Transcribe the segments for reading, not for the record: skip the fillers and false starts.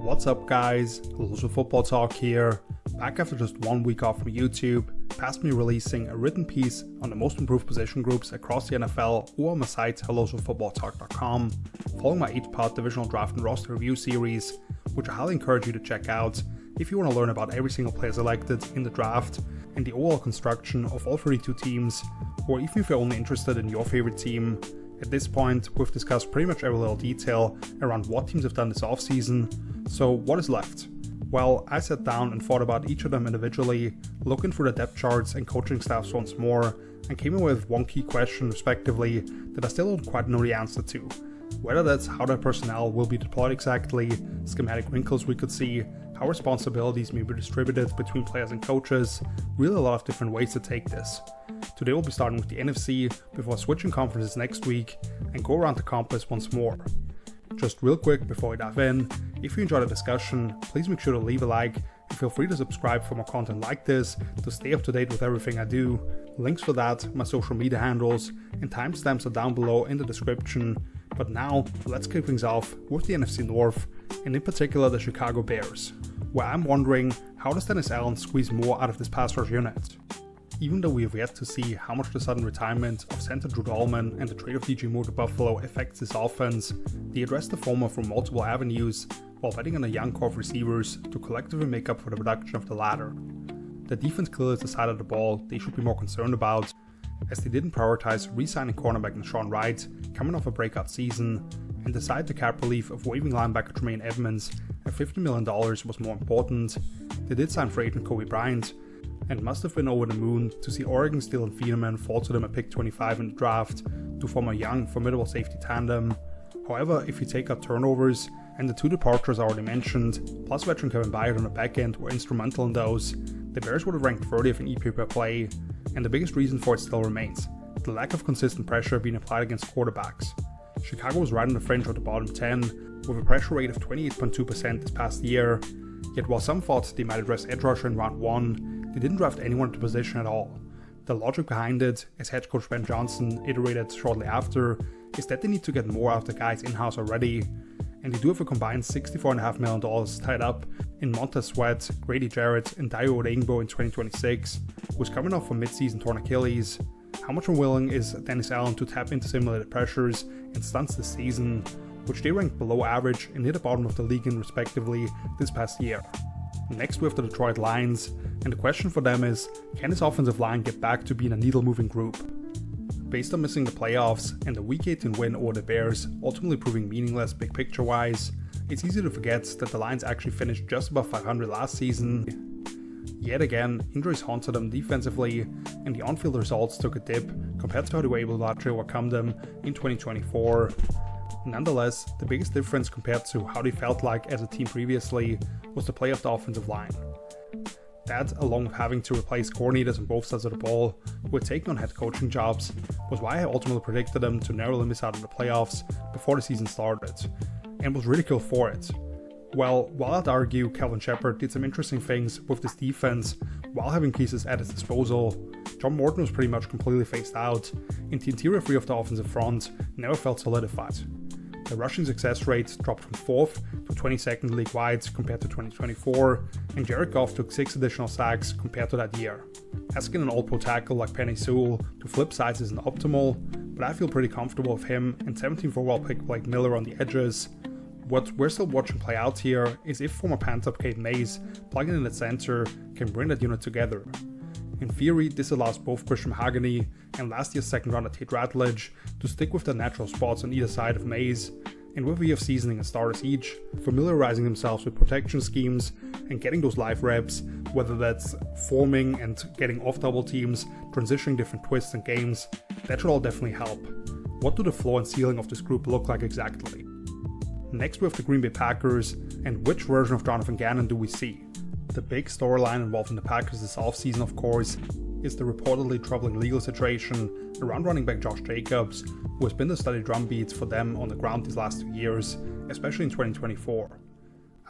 What's up guys, Local Football Talk here, back after just 1 week off from YouTube, past me releasing a written piece on the most improved position groups across the NFL or on my site hellofootballtalk.com, following my 8-part divisional draft and roster review series, which I highly encourage you to check out if you want to learn about every single player selected in the draft and the overall construction of all 32 teams, or even if you're only interested in your favorite team. At this point, we've discussed pretty much every little detail around what teams have done this offseason, so what is left? Well, I sat down and thought about each of them individually, looking through the depth charts and coaching staffs once more, and came away with one key question respectively that I still don't quite know the answer to. Whether that's how their personnel will be deployed exactly, schematic wrinkles we could see, how responsibilities may be distributed between players and coaches, really a lot of different ways to take this. Today we'll be starting with the NFC before switching conferences next week and go around the compass once more. Just real quick before we dive in, if you enjoyed the discussion, please make sure to leave a like and feel free to subscribe for more content like this to stay up to date with everything I do. Links for that, my social media handles, and timestamps are down below in the description. But now, let's kick things off with the NFC North, and in particular the Chicago Bears, where I'm wondering, how does Dennis Allen squeeze more out of this pass rush unit? Even though we have yet to see how much the sudden retirement of center Drew Dalman and the trade of DJ Moore to Buffalo affects this offense, they address the former from multiple avenues while betting on a young core of receivers to collectively make up for the production of the latter. The defense clearly is the side of the ball they should be more concerned about, as they didn't prioritize re-signing cornerback Nashawn Wright coming off a breakout season, and decided the cap relief of waiving linebacker Tremaine Edmonds at $50 million was more important. They did sign free agent Kobe Bryant, and must have been over the moon to see Oregon Steele and Fiedemann fall to them at pick 25 in the draft to form a young, formidable safety tandem. However, if you take out turnovers, and the two departures I already mentioned, plus veteran Kevin Byard on the back end were instrumental in those, the Bears would have ranked 30th in EP per play, and the biggest reason for it still remains, the lack of consistent pressure being applied against quarterbacks. Chicago was right on the fringe of the bottom 10, with a pressure rate of 28.2% this past year, yet while some thought they might address edge rusher in round 1, they didn't draft anyone at the position at all. The logic behind it, as head coach Ben Johnson iterated shortly after, is that they need to get more out of the guys in-house already, and they do have a combined $64.5 million tied up in Montez Sweat, Grady Jarrett, and Dayo Odeyingbo in 2026, who's coming off a mid-season torn Achilles. How much more willing is Dennis Allen to tap into simulated pressures and stunts this season, which they ranked below average and near the bottom of the league in respectively this past year. Next we have the Detroit Lions, and the question for them is, can this offensive line get back to being a needle-moving group? Based on missing the playoffs and the Week 18 win over the Bears ultimately proving meaningless big picture wise, it's easy to forget that the Lions actually finished just above 500 last season. Yet again, injuries haunted them defensively, and the on-field results took a dip compared to how they were able to largely overcome them in 2024. Nonetheless, the biggest difference compared to how they felt like as a team previously was the play of the offensive line. That, along with having to replace coordinators on both sides of the ball who had taken on head coaching jobs, was why I ultimately predicted them to narrowly miss out on the playoffs before the season started, and was ridiculed for it. Well, while I'd argue Calvin Shepard did some interesting things with this defense while having pieces at his disposal, John Morton was pretty much completely phased out, and the interior three of the offensive front never felt solidified. The rushing success rate dropped from 4th to 22nd league-wide compared to 2024, and Jared Goff took 6 additional sacks compared to that year. Asking an all-pro tackle like Penei Sewell to flip sides isn't optimal, but I feel pretty comfortable with him and 17th overall pick Blake Miller on the edges. What we're still watching play out here is if former Panther Cade Mays plugging in at center can bring that unit together. In theory, this allows both Christian Mahogany and last year's second rounder Tate Ratledge to stick with their natural spots on either side of Mays, and with a year of seasoning as starters each, familiarizing themselves with protection schemes and getting those live reps, whether that's forming and getting off double teams, transitioning different twists and games, that should all definitely help. What do the floor and ceiling of this group look like exactly? Next we have the Green Bay Packers, and which version of Jonathan Gannon do we see? The big storyline involving the Packers this offseason, of course, is the reportedly troubling legal situation around running back Josh Jacobs, who has been the steady drumbeat for them on the ground these last 2 years, especially in 2024.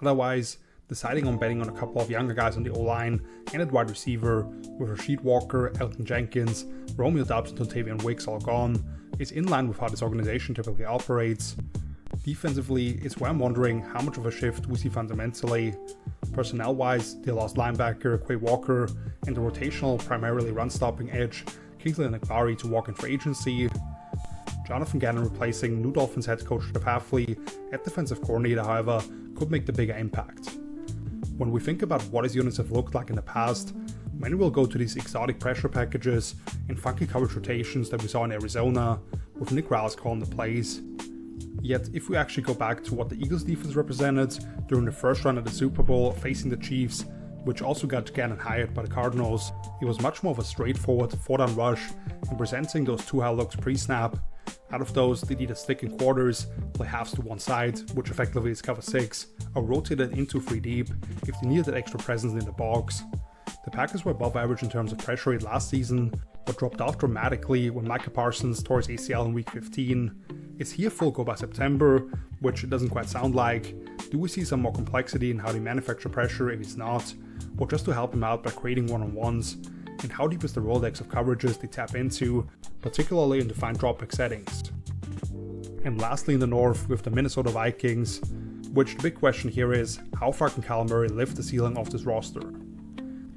Otherwise, deciding on betting on a couple of younger guys on the O-line and at wide receiver, with Rasheed Walker, Elton Jenkins, Romeo Doubs and Dontavian Wicks all gone, is in line with how this organization typically operates. Defensively, it's where I'm wondering how much of a shift we see fundamentally. Personnel-wise, they lost linebacker Quay Walker and the rotational, primarily run-stopping edge Kingsley Enagbare to walk in free agency. Jonathan Gannon replacing new Dolphins head coach Jeff Hafley at defensive coordinator, however, could make the bigger impact. When we think about what his units have looked like in the past, many will go to these exotic pressure packages and funky coverage rotations that we saw in Arizona, with Nick Roush calling the plays. Yet, if we actually go back to what the Eagles defense represented during the first run at the Super Bowl facing the Chiefs, which also got Gannon hired by the Cardinals, it was much more of a straightforward 4-down rush and presenting those 2 high looks pre-snap. Out of those, they'd either stick in quarters, play halves to one side, which effectively is cover 6, or rotate it into 3 deep if they needed that extra presence in the box. The Packers were above average in terms of pressure rate last season, but dropped off dramatically when Micah Parsons tore his ACL in week 15. Is he a full go by September, which it doesn't quite sound like? Do we see some more complexity in how they manufacture pressure if he's not, or just to help him out by creating one-on-ones? And how deep is the Rolodex of coverages they tap into, particularly in defined dropback settings? And lastly in the North, with the Minnesota Vikings, which the big question here is, how far can Kyler Murray lift the ceiling of this roster?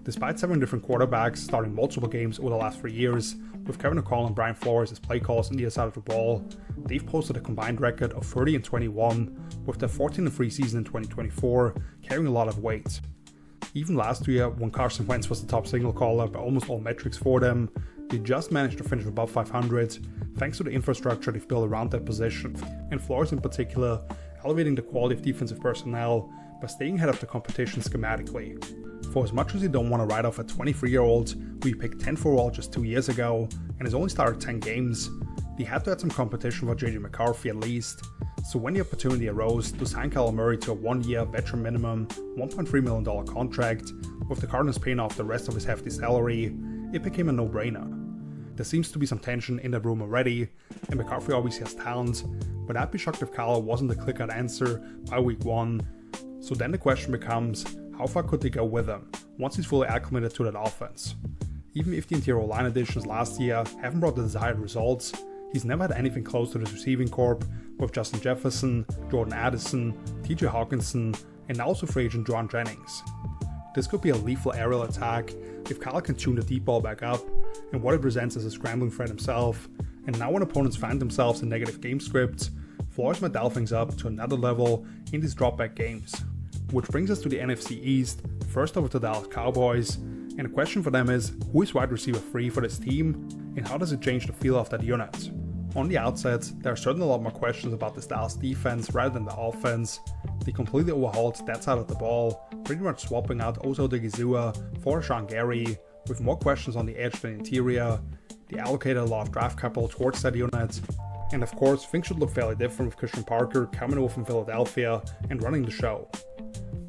Despite 7 different quarterbacks starting multiple games over the last 3 years, with Kevin O'Connell and Brian Flores as play calls on either side of the ball, they've posted a combined record of 30-21, with their 14-3 season in 2024 carrying a lot of weight. Even last year, when Carson Wentz was the top signal caller by almost all metrics for them, they just managed to finish above 500 thanks to the infrastructure they've built around that position, and Flores in particular elevating the quality of defensive personnel by staying ahead of the competition schematically. For as much as you don't want to write off a 23-year-old who you picked 10th overall just 2 years ago and has only started 10 games, they had to add some competition for JJ McCarthy at least. So when the opportunity arose to sign Kyler Murray to a 1-year veteran minimum $1.3 million contract, with the Cardinals paying off the rest of his hefty salary, it became a no-brainer. There seems to be some tension in that room already, and McCarthy obviously has talent, but I'd be shocked if Kyler wasn't the clear-cut answer by week 1. So then the question becomes, how far could they go with him once he's fully acclimated to that offense? Even if the interior line additions last year haven't brought the desired results, he's never had anything close to this receiving corp with Justin Jefferson, Jordan Addison, TJ Hawkinson, and now also free agent Juwan Jennings. This could be a lethal aerial attack if Kyler can tune the deep ball back up, and what it presents as a scrambling threat himself. And now when opponents find themselves in negative game scripts, Flores might dial things up to another level in these dropback games. Which brings us to the NFC East, first over to the Dallas Cowboys, and the question for them is, who is wide receiver 3 for this team, and how does it change the feel of that unit? On the outset, there are certainly a lot more questions about this Dallas defense rather than the offense. They completely overhauled that side of the ball, pretty much swapping out Oso Odigizua for Rashawn Gary, with more questions on the edge than interior. They allocated a lot of draft capital towards that unit, and of course, things should look fairly different with Christian Parker coming over from Philadelphia and running the show.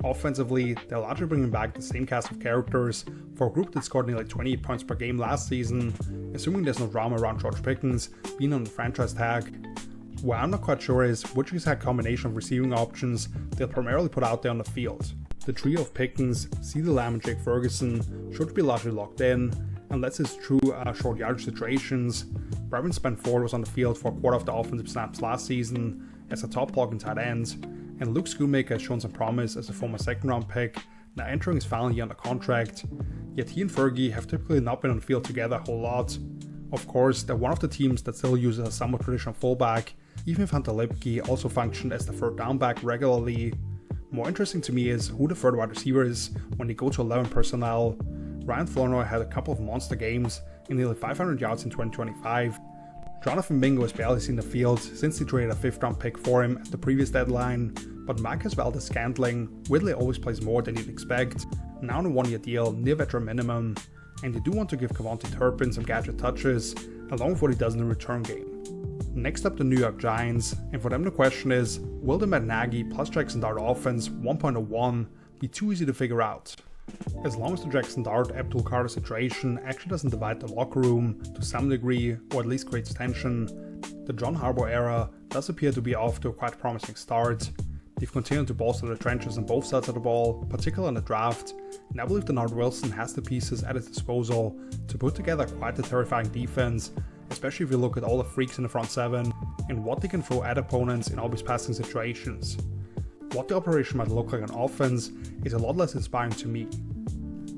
Offensively, they're largely bringing back the same cast of characters for a group that scored nearly 28 points per game last season, assuming there's no drama around George Pickens being on the franchise tag. What I'm not quite sure is which exact combination of receiving options they'll primarily put out there on the field. The trio of Pickens, CeeDee Lamb and Jake Ferguson should be largely locked in, unless it's true short yardage situations. Brevin Spenford was on the field for a quarter of the offensive snaps last season as a top blocking tight end, and Luke Schoonmaker has shown some promise as a former second-round pick, now entering his final year under contract, yet he and Fergie have typically not been on the field together a whole lot. Of course, they're one of the teams that still uses a somewhat traditional fullback, even if Hunter Lipke also functioned as the third down back regularly. More interesting to me is who the third wide receiver is when they go to 11 personnel. Ryan Flournoy had a couple of monster games and nearly 500 yards in 2025. Jonathan Mingo has barely seen the field since they traded a 5th round pick for him at the previous deadline, but Marcus Valdes-Scantling weirdly always plays more than you'd expect, now on a 1-year deal near veteran minimum, and they do want to give Kevontae Turpin some gadget touches, along with what he does in the return game. Next up, the New York Giants, and for them the question is, will the Matt Nagy plus Jackson Dart offense 1.01 be too easy to figure out? As long as the Jackson Dart Abdul Carter situation actually doesn't divide the locker room to some degree, or at least creates tension, the John Harbaugh era does appear to be off to a quite promising start. They've continued to bolster the trenches on both sides of the ball, particularly in the draft, and I believe Denard Wilson has the pieces at his disposal to put together quite a terrifying defense, especially if you look at all the freaks in the front 7. and what they can throw at opponents in obvious passing situations. What the operation might look like on offense is a lot less inspiring to me.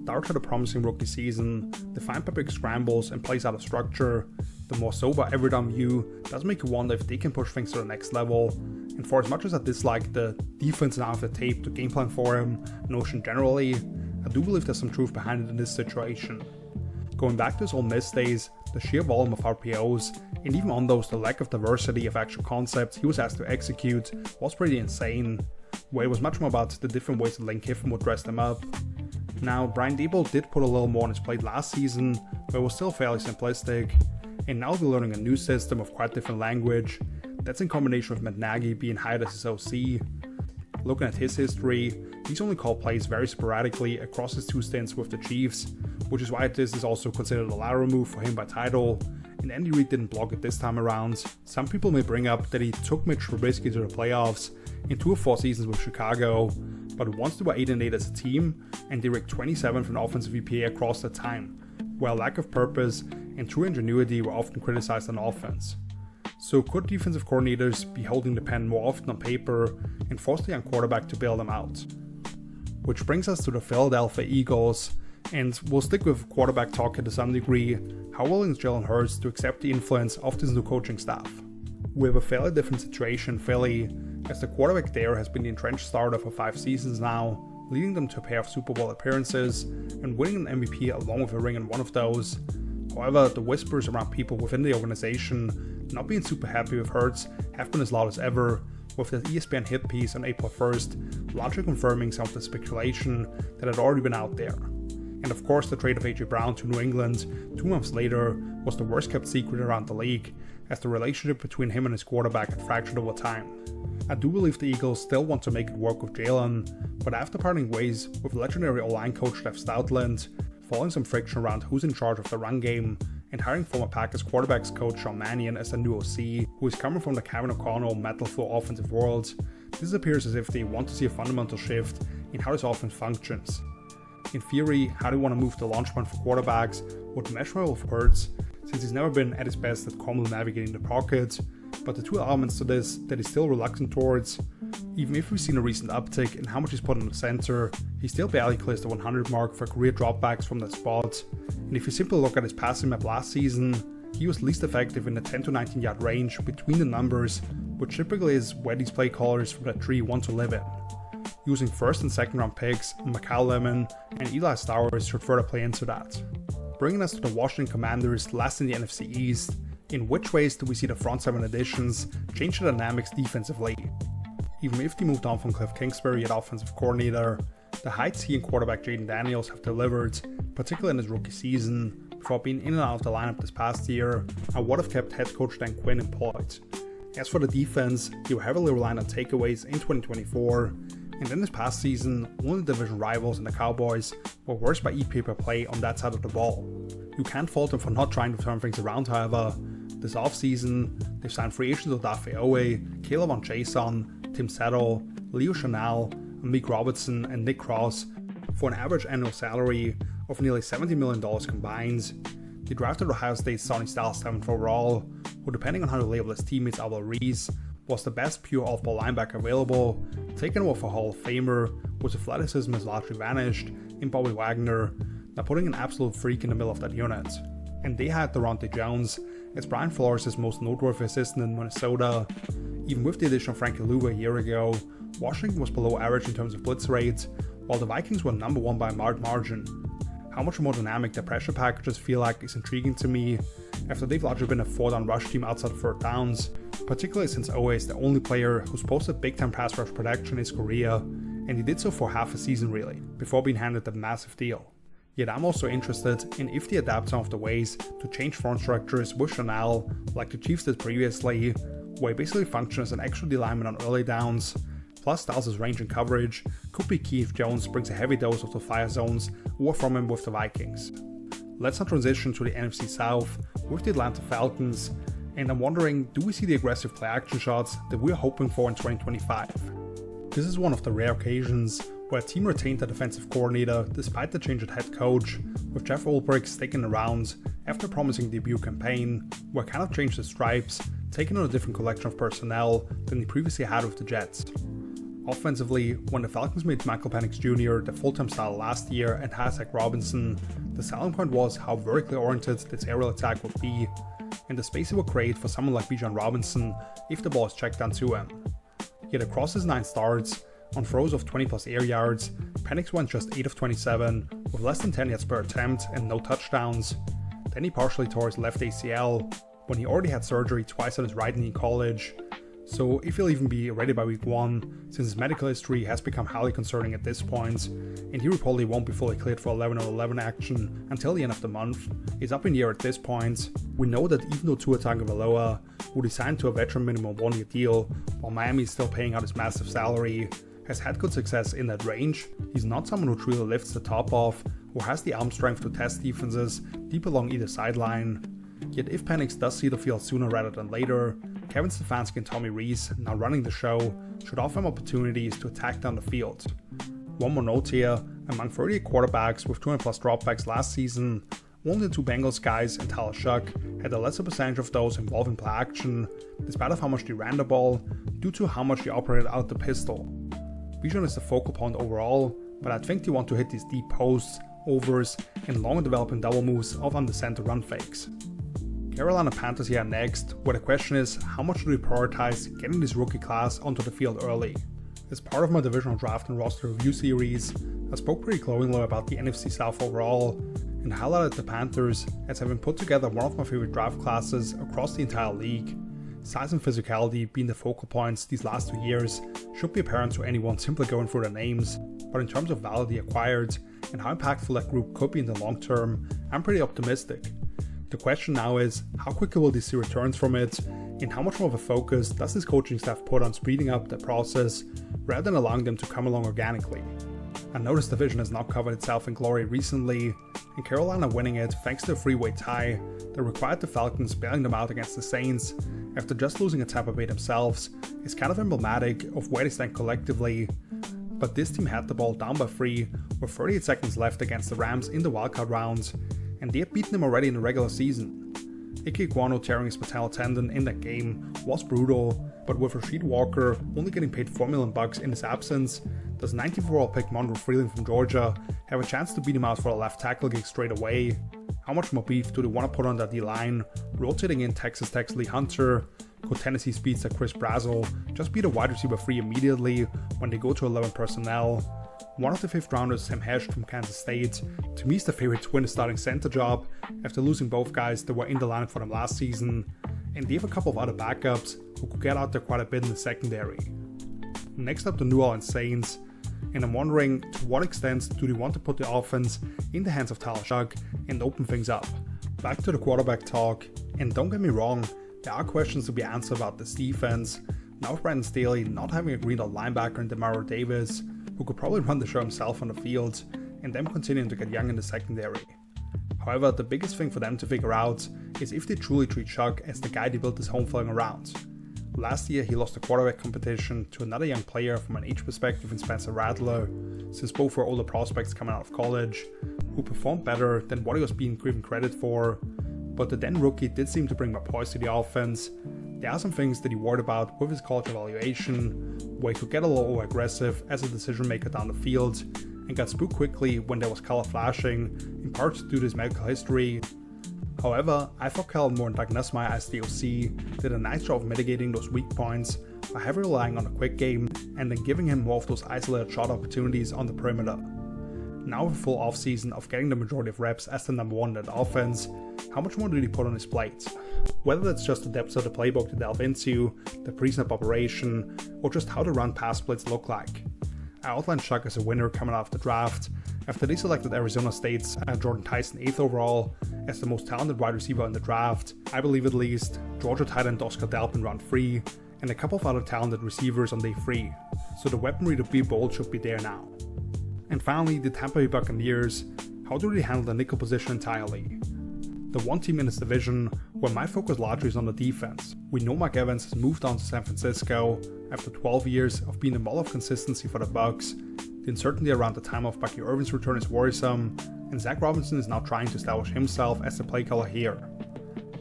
Dart had a promising rookie season, defined by big scrambles and plays out of structure. The more sober every down view does make you wonder if they can push things to the next level, and for as much as I dislike the defense and out of the tape to game plan for him notion generally, I do believe there's some truth behind it in this situation. Going back to his Ole Miss days, the sheer volume of RPOs, and even on those the lack of diversity of actual concepts he was asked to execute was pretty insane, where it was much more about the different ways that Lane Kiffin would dress them up. Now, Brian Daboll did put a little more on his plate last season, but it was still fairly simplistic, and now we're learning a new system of quite different language. That's in combination with Matt Nagy being hired as his OC. Looking at his history, he's only called plays very sporadically across his 2 stints with the Chiefs, which is why this is also considered a lateral move for him by title, and Andy Reid didn't block it this time around. Some people may bring up that he took Mitch Trubisky to the playoffs in 2 of 4 seasons with Chicago, but once they were 8-8 as a team, and they ranked 27th in offensive EPA across that time, while lack of purpose and true ingenuity were often criticized on offense. So could defensive coordinators be holding the pen more often on paper and force the young quarterback to bail them out? Which brings us to the Philadelphia Eagles, and we'll stick with quarterback talk to some degree. How willing is Jalen Hurts to accept the influence of this new coaching staff? We have a fairly different situation in Philly, as the quarterback there has been the entrenched starter for 5 seasons now, leading them to a pair of Super Bowl appearances and winning an MVP along with a ring in one of those. However, the whispers around people within the organization not being super happy with Hurts have been as loud as ever, with the ESPN hit piece on April 1st largely confirming some of the speculation that had already been out there. And of course, the trade of AJ Brown to New England 2 months later was the worst kept secret around the league, as the relationship between him and his quarterback had fractured over time. I do believe the Eagles still want to make it work with Jalen, but after parting ways with legendary O-line coach Jeff Stoutland, following some friction around who's in charge of the run game, and hiring former Packers quarterbacks coach Sean Mannion as the new OC, who is coming from the Kevin O'Connell metal floor offensive world, this appears as if they want to see a fundamental shift in how this offense functions. In theory, how they want to move the launch point for quarterbacks would mesh well with Hurts, since he's never been at his best at calmly navigating the pocket, but the 2 elements to this that he's still reluctant towards, even if we've seen a recent uptick in how much he's put in the center, he still barely clears the 100 mark for career dropbacks from that spot, and if you simply look at his passing map last season, he was least effective in the 10 to 19 yard range between the numbers, which typically is where these play callers from that tree want to live in. Using 1st and 2nd round picks, Mikal Lemon and Eli Stowers should further play into that. Bringing us to the Washington Commanders, last in the NFC East, in which ways do we see the front 7 additions change the dynamics defensively? Even if they moved on from Cliff Kingsbury at offensive coordinator, the heights he and quarterback Jaden Daniels have delivered, particularly in his rookie season, before being in and out of the lineup this past year, are what have kept head coach Dan Quinn employed. As for the defense, they were heavily reliant on takeaways in 2024, and in this past season, one of the division rivals and the Cowboys were worse by EPA per play on that side of the ball. You can't fault them for not trying to turn things around, however. This offseason, they've signed free agents Odafe Owe, Caleb on Jason, Tim Settle, Leo Chanel, Amik Robertson, and Nick Cross for an average annual salary of nearly $70 million combined. They drafted Ohio State's Sonny Styles 7th overall, who, depending on how you label his teammates Albert Reese, was the best pure off-ball linebacker available, taken over for Hall of Famer, whose athleticism has largely vanished, in Bobby Wagner, now putting an absolute freak in the middle of that unit. And they had Durante Jones as Brian Flores' most noteworthy assistant in Minnesota. Even with the addition of Frankie Luva a year ago, Washington was below average in terms of blitz rates, while the Vikings were number 1 by a margin. How much more dynamic their pressure packages feel like is intriguing to me, after they've largely been a 4-down rush team outside of 3rd downs, particularly since Owe is the only player who's posted big-time pass rush production in his career, and he did so for half a season really, before being handed the massive deal. Yet I'm also interested in if they adapt some of the ways to change front structures with Chanel, like the Chiefs did previously, where he basically functions as an extra D lineman on early downs. Plus, Styles' range and coverage could be key if Jones brings a heavy dose of the fire zones or from him with the Vikings. Let's now transition to the NFC South with the Atlanta Falcons, and I'm wondering, do we see the aggressive play action shots that we're hoping for in 2025? This is one of the rare occasions where a team retained the defensive coordinator despite the change at head coach, with Jeff Ulbrich sticking around after a promising debut campaign where kind of changed the stripes taking on a different collection of personnel than he previously had with the Jets. Offensively, when the Falcons made Michael Penix Jr. their full-time starter last year and had Zach Robinson, the selling point was how vertically oriented this aerial attack would be, and the space it would create for someone like Bijan Robinson if the ball is checked down to him. Yet across his 9 starts, on throws of 20 plus air yards, Penix went just 8 of 27, with less than 10 yards per attempt and no touchdowns. Then he partially tore his left ACL, when he already had surgery twice on his right knee in college. So if he'll even be ready by week 1, since his medical history has become highly concerning at this point, and he probably won't be fully cleared for 11 on 11 action until the end of the month, is up in the air at this point. We know that even though Tua Tagovailoa, who he signed to a veteran minimum 1-year deal, while Miami is still paying out his massive salary, has had good success in that range, he's not someone who truly lifts the top off or has the arm strength to test defenses deep along either sideline. Yet if Penix does see the field sooner rather than later, Kevin Stefanski and Tommy Rees, now running the show, should offer him opportunities to attack down the field. One more note here, among 38 quarterbacks with 200 plus dropbacks last season, only the 2 Bengals guys and Tyler Shuck had a lesser percentage of those involving play action, despite of how much they ran the ball, due to how much they operated out the pistol. Bijan is the focal point overall, but I think they want to hit these deep posts, overs, and long developing double moves of under center run fakes. Carolina Panthers here next, where the question is how much do we prioritize getting this rookie class onto the field early. As part of my divisional draft and roster review series, I spoke pretty glowingly about the NFC South overall, and highlighted the Panthers as having put together one of my favorite draft classes across the entire league. Size and physicality being the focal points these last 2 years should be apparent to anyone simply going through the names, but in terms of value acquired and how impactful that group could be in the long term, I'm pretty optimistic. The question now is, how quickly will they see returns from it, and how much more of a focus does this coaching staff put on speeding up the process rather than allowing them to come along organically? I know this division has not covered itself in glory recently, and Carolina winning it thanks to a 3-way tie that required the Falcons bailing them out against the Saints after just losing at Tampa Bay themselves is kind of emblematic of where they stand collectively. But this team had the ball down by 3 with 38 seconds left against the Rams in the wildcard round, and they had beaten them already in the regular season. Ike Ekwonu tearing his patella tendon in that game was brutal, but with Rasheed Walker only getting paid $4 million in his absence, does 94-overall pick Mondre Freeland from Georgia have a chance to beat him out for a left tackle gig straight away? How much more beef do they want to put on that D-line? Rotating in Texas Tech's Lee Hunter, could Tennessee speedster Chris Brazzell just beat a wide receiver free immediately when they go to 11 personnel? One of the 5th rounders, Sam Hesht from Kansas State, to me is the favorite to win the starting center job after losing both guys that were in the lineup for them last season, and they have a couple of other backups who could get out there quite a bit in the secondary. Next up, the New Orleans Saints, and I'm wondering to what extent do they want to put the offense in the hands of Tyler Shuck and open things up. Back to the quarterback talk, and don't get me wrong, there are questions to be answered about this defense, now with Brandon Staley not having a green dot linebacker in Demario Davis, who could probably run the show himself on the field, and them continuing to get young in the secondary. However, the biggest thing for them to figure out is if they truly treat Shuck as the guy they built this home flying around. Last year he lost the quarterback competition to another young player from an age perspective in Spencer Rattler, since both were older prospects coming out of college, who performed better than what he was being given credit for, but the then rookie did seem to bring more poise to the offense. There are some things that he worried about with his college evaluation, where he could get a little over aggressive as a decision maker down the field, and got spooked quickly when there was color flashing, in part due to his medical history. However, I thought Kellen Moore and Doug Nussmeier as the OC did a nice job of mitigating those weak points by heavily relying on a quick game and then giving him more of those isolated shot opportunities on the perimeter. Now with a full offseason of getting the majority of reps as the number 1 in that offense, how much more do they put on his plate? Whether that's just the depths of the playbook to delve into, the pre-snap operation, or just how the run-pass splits look like. I outlined Shuck as a winner coming out of the draft, after they selected Arizona State's Jordan Tyson 8th overall as the most talented wide receiver in the draft, I believe at least, Georgia tight end Oscar Delpin round 3, and a couple of other talented receivers on day 3, so the weaponry to be bold should be there now. And finally, the Tampa Bay Buccaneers, how do they handle the nickel position entirely? The one team in this division where my focus largely is on the defense. We know Mike Evans has moved on to San Francisco after 12 years of being a model of consistency for the Bucs. The uncertainty around the time of Bucky Irvin's return is worrisome, and Zach Robinson is now trying to establish himself as the play caller here.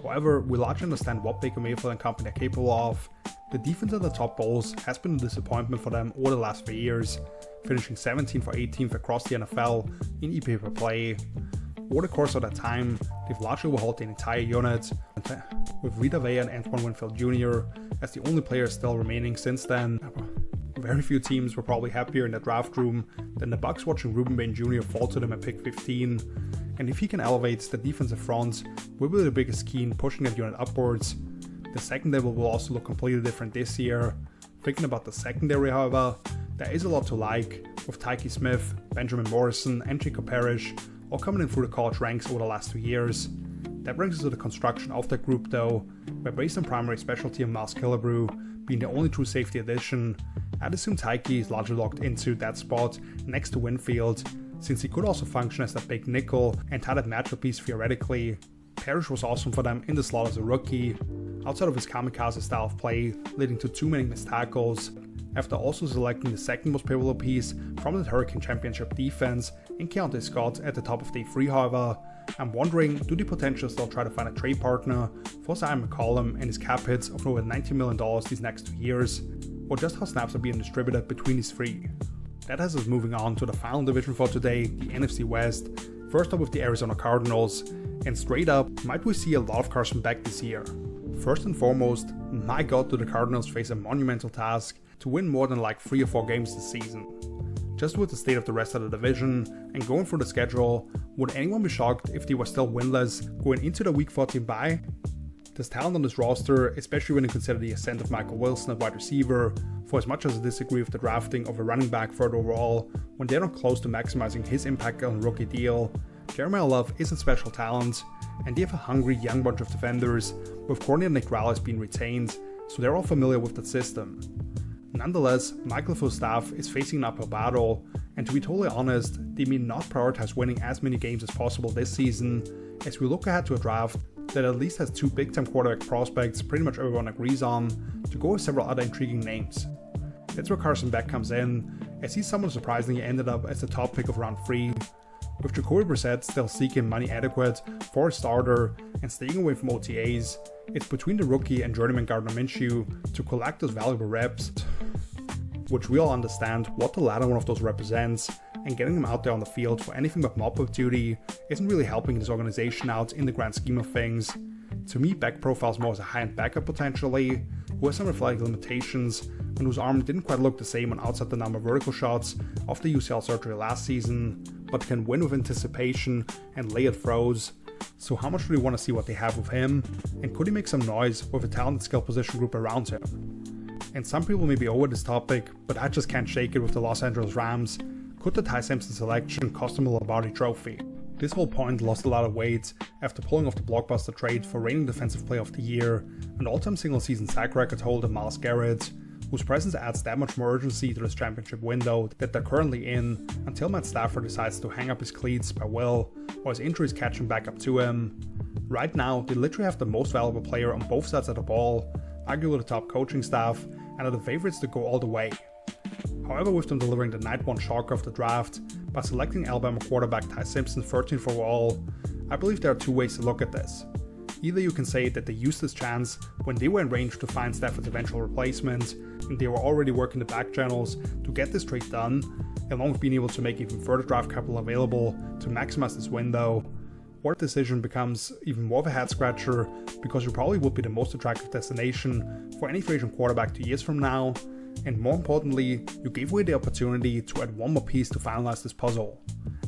However, we largely understand what Baker Mayfield and company are capable of. The defense at the top bowls has been a disappointment for them over the last 3 years, finishing 17th or 18th across the NFL in EPA per play. Over the course of that time, they've largely overhauled the entire unit, with Vita Vea and Antoine Winfield Jr. as the only players still remaining since then. Very few teams were probably happier in the draft room than the Bucs watching Ruben Bain Jr. fall to them at pick 15, and if he can elevate the defensive front, will be the biggest key in pushing that unit upwards. The secondary will also look completely different this year. Thinking about the secondary, however, there is a lot to like, with Tyke Smith, Benjamin Morrison and Jacob Parrish all coming in through the college ranks over the last 2 years. That brings us to the construction of that group though, where based on primary specialty of Miles Killebrew being the only true safety addition, I'd assume Tyke is largely locked into that spot next to Winfield, since he could also function as that big nickel and tight end matchup piece theoretically. Parrish was awesome for them in the slot as a rookie, outside of his kamikaze style of play leading to too many missed tackles, after also selecting the second most pivotal piece from the Hurricane Championship defense in Keontae Scott at the top of day 3 however. I'm wondering, do they potentially still try to find a trade partner for Zion McCollum and his cap hits of over $90 million these next 2 years, or just how snaps are being distributed between these three? That has us moving on to the final division for today, the NFC West, first up with the Arizona Cardinals, and straight up, might we see a lot of Carson Beck this year? First and foremost, my god do the Cardinals face a monumental task to win more than like 3 or 4 games this season. Just with the state of the rest of the division and going through the schedule, would anyone be shocked if they were still winless going into the Week 14 bye? There's talent on this roster, especially when you consider the ascent of Michael Wilson at wide receiver, for as much as I disagree with the drafting of a running back third overall, when they're not close to maximizing his impact on a rookie deal. Jeremiah Love is a special talent, and they have a hungry young bunch of defenders, with Corny and Nick Rallis being retained, so they're all familiar with the system. Nonetheless, Michael LaFleur's staff is facing an uphill battle, and to be totally honest, they may not prioritize winning as many games as possible this season, as we look ahead to a draft that at least has 2 big-time quarterback prospects pretty much everyone agrees on, to go with several other intriguing names. That's where Carson Beck comes in, as he's someone surprisingly ended up as the top pick of round 3, with Jacoby Brissett still seeking money adequate for a starter and staying away from OTAs. It's between the rookie and journeyman Gardner Minshew to collect those valuable reps, which we all understand what the latter one of those represents, and getting them out there on the field for anything but mop-up duty isn't really helping this organization out in the grand scheme of things. To me, Beck profiles more as a high-end backup potentially, who has some athletic limitations, and whose arm didn't quite look the same on outside the number vertical shots of the UCL surgery last season, but can win with anticipation and layered throws. So how much do we want to see what they have with him, and could he make some noise with a talented skill position group around him? And some people may be over this topic, but I just can't shake it with the Los Angeles Rams. Could the Ty Simpson selection cost him a Lombardi trophy? This whole point lost a lot of weight after pulling off the blockbuster trade for reigning Defensive Player of the Year and all-time single-season sack record holder Myles Garrett, whose presence adds that much more urgency to this championship window that they're currently in until Matt Stafford decides to hang up his cleats by will, or his injuries catch him back up to him. Right now, they literally have the most valuable player on both sides of the ball, arguably the top coaching staff, and are the favorites to go all the way. However, with them delivering the night 1 shocker of the draft by selecting Alabama quarterback Ty Simpson 13th overall, I believe there are 2 ways to look at this. Either you can say that they used this chance when they were in range to find Stafford's eventual replacement, and they were already working the back channels to get this trade done, along with being able to make even further draft capital available to maximize this window, or the decision becomes even more of a head scratcher because you probably would be the most attractive destination for any free agent quarterback 2 years from now, and more importantly, you gave away the opportunity to add 1 more piece to finalize this puzzle.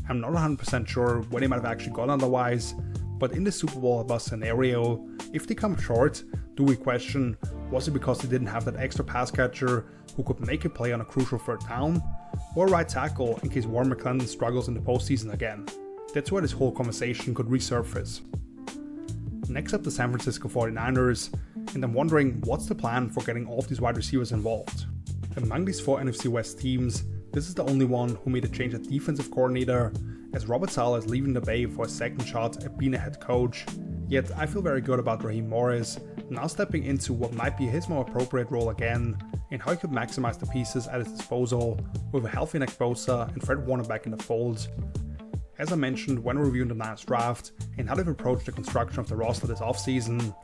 I'm not 100% sure what they might have actually gone otherwise, but in the Super Bowl bust scenario, if they come short, do we question, was it because they didn't have that extra pass catcher who could make a play on a crucial 3rd down, or right tackle in case Warren McClendon struggles in the postseason again? That's where this whole conversation could resurface. Next up, the San Francisco 49ers, and I'm wondering what's the plan for getting all of these wide receivers involved. Among these 4 NFC West teams, this is the only one who made a change at defensive coordinator, as Robert Saleh is leaving the Bay for a second shot at being a head coach. Yet I feel very good about Raheem Morris now stepping into what might be his more appropriate role again, and how he could maximize the pieces at his disposal with a healthy Nick Bosa and Fred Warner back in the fold. as I mentioned when reviewing the Niners draft and how they've approached the construction of the roster this offseason.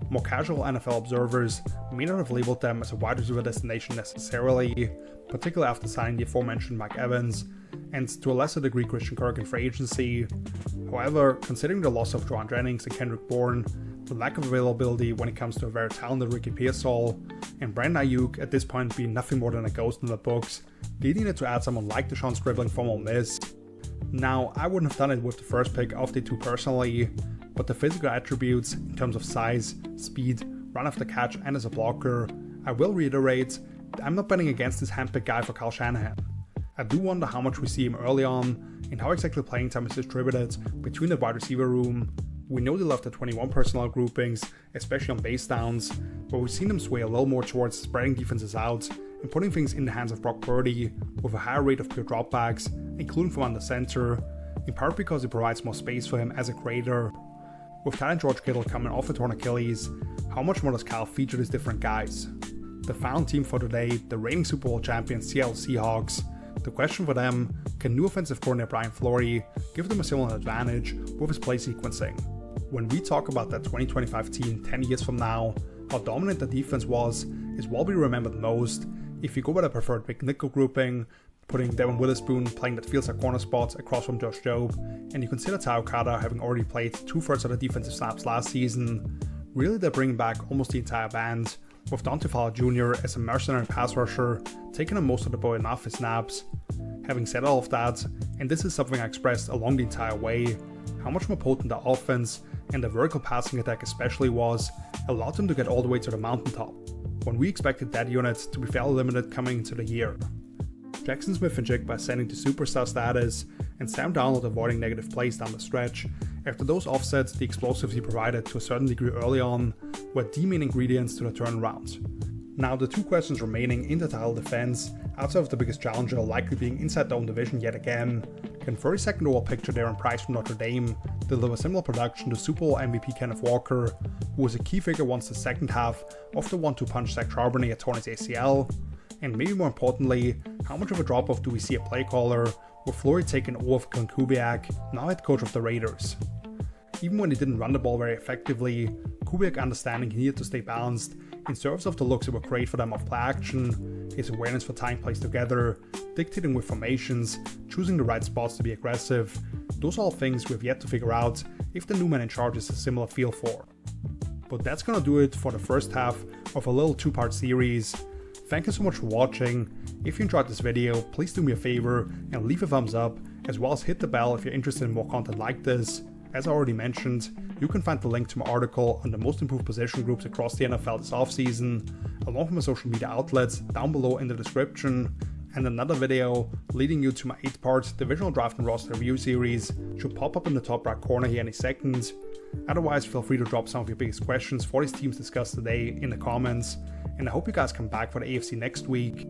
More casual NFL observers may not have labeled them as a wide receiver destination necessarily, particularly after signing the aforementioned Mike Evans, and to a lesser degree Christian Kirk in free agency. However, considering the loss of Juwan Jennings and Kendrick Bourne, the lack of availability when it comes to a very talented Ricky Pearsall, and Brandon Ayuk at this point being nothing more than a ghost in the books, they needed to add someone like Deshaun Scribbling from Ole Miss. Now, I wouldn't have done it with the first pick of the two personally, but the physical attributes in terms of size, speed, run after catch, and as a blocker, I will reiterate, I'm not betting against this handpicked guy for Kyle Shanahan. I do wonder how much we see him early on, and how exactly playing time is distributed between the wide receiver room. We know they love the 21 personnel groupings, especially on base downs, but we've seen them sway a little more towards spreading defenses out and putting things in the hands of Brock Purdy with a higher rate of pure dropbacks, including from under center, in part because it provides more space for him as a creator. With talent George Kittle coming off a torn Achilles, how much more does Kyle feature these different guys? The final team for today, the reigning Super Bowl champions Seattle Seahawks. The question for them, can new offensive coordinator Brian Fleury give them a similar advantage with his play sequencing? When we talk about that 2025 team 10 years from now, how dominant the defense was is what we remembered most. If you go by the preferred big nickel grouping, putting Devin Witherspoon playing that feels like corner spots across from Josh Jobe, and you consider Ty Okada having already played 2/3 of the defensive snaps last season, really they're bringing back almost the entire band, with Dante Fowler Jr. as a mercenary pass rusher, taking on most of the ball in off his snaps. Having said all of that, and this is something I expressed along the entire way, how much more potent the offense and the vertical passing attack especially was, allowed them to get all the way to the mountaintop, when we expected that unit to be fairly limited coming into the year. Jackson Smith-Njigba ascending to superstar status, and Sam Darnold avoiding negative plays down the stretch. After those offsets, the explosives he provided to a certain degree early on were the main ingredients to the turnaround. Now, the two questions remaining in the title defense, outside of the biggest challenger likely being inside their own division yet again, can 32nd overall pick Jadarian Price from Notre Dame deliver similar production to Super Bowl MVP Kenneth Walker, who was a key figure once the second half of the 1-2 punch Zach Charbonnet had torn his ACL? And maybe more importantly, how much of a drop-off do we see a play caller with Fleury taking over for Glenn Kubiak, now head coach of the Raiders? Even when he didn't run the ball very effectively, Kubiak understanding he needed to stay balanced in service of the looks that were great for them off play action, his awareness for tying plays together, dictating with formations, choosing the right spots to be aggressive. Those are all things we have yet to figure out if the new man in charge is a similar feel for. But that's gonna do it for the first half of a little two-part series. Thank you so much for watching. If you enjoyed this video, please do me a favor and leave a thumbs up, as well as hit the bell if you're interested in more content like this. As I already mentioned, you can find the link to my article on the most improved position groups across the NFL this offseason, along with my social media outlets down below in the description, and another video leading you to my 8-part divisional draft and roster review series should pop up in the top right corner here any second. Otherwise, feel free to drop some of your biggest questions for these teams discussed today in the comments, and I hope you guys come back for the AFC next week.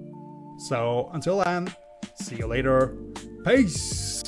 So until then, see you later. Peace!